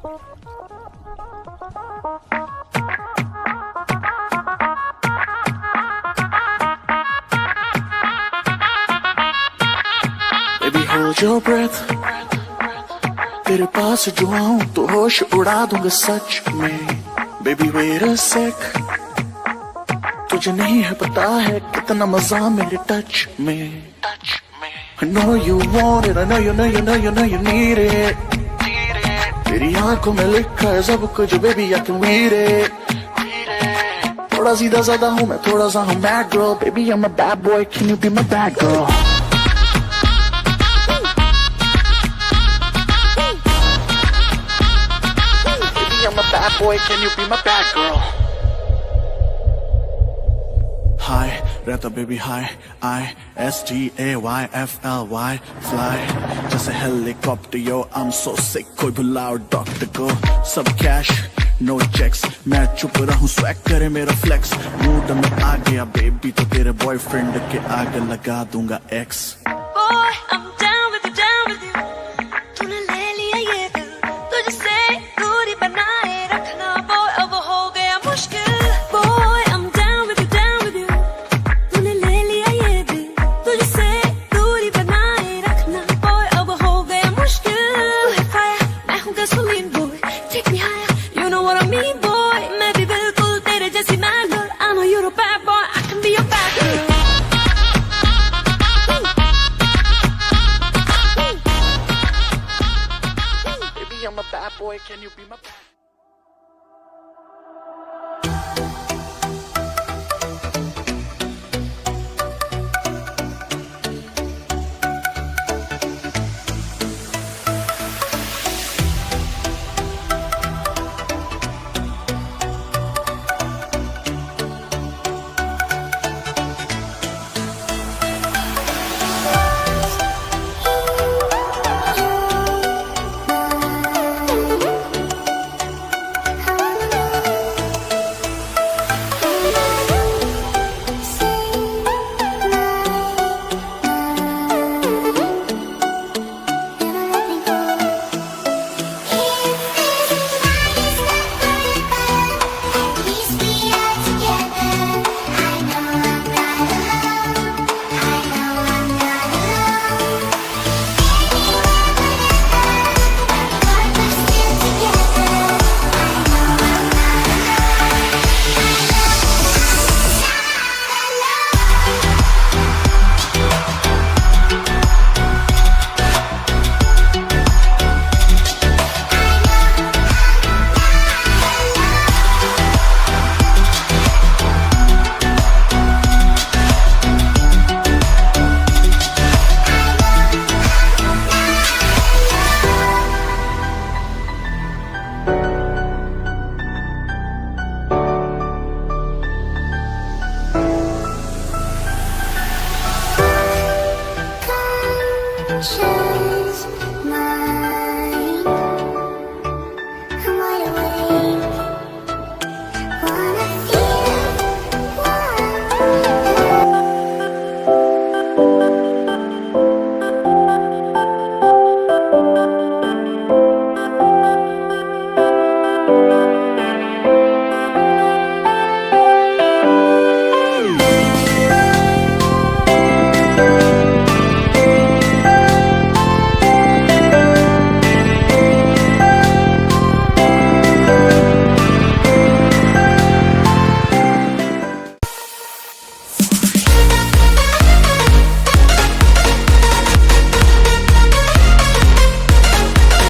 Baby, hold your breath. तेरे पास जो आऊं तो होश उड़ा दूंगा सच में. Baby, wait a sec. तुझे नहीं है पता है कितना मजा मेरे टच में. I know you want it, I know you need it. तेरी आंखों में लिखा है सब कुछ, baby, I can read it. थोड़ा सीधा साधा हूँ मैं, थोड़ा सा हूँ bad girl. Baby, I'm a bad boy, can you be my bad girl? Baby, I'm a bad boy, can you be my bad girl? Hi, रहता baby hi, ISTAYFLY, fly, जैसे helicopter yo, I'm so sick, कोई बुलाओ doctor को. सब cash, no checks, मैं चुप रहूं swag करे मेरा flex. मूड में आ गया baby तो तेरे boyfriend के आगे लगा दूंगा X. Boy, I'm down with you, तूने ले लिया ये दिल, तुझसे दूरी बनाए रखना boy अब हो गया मुश्किल. Boy, I'm down with you, तूने ले लिया ये दिल, तुझसे दूरी बनाए रखना boy अब हो गया मुश्किल. तू है fire, मैं हूँ gasoline boy, take me higher, you know what I mean boy. मैं भी बिल्कुल तेरे जैसी mad girl, I know you're a bad boy, I can be your bad girl. Baby, I'm a bad boy, can you be my bad?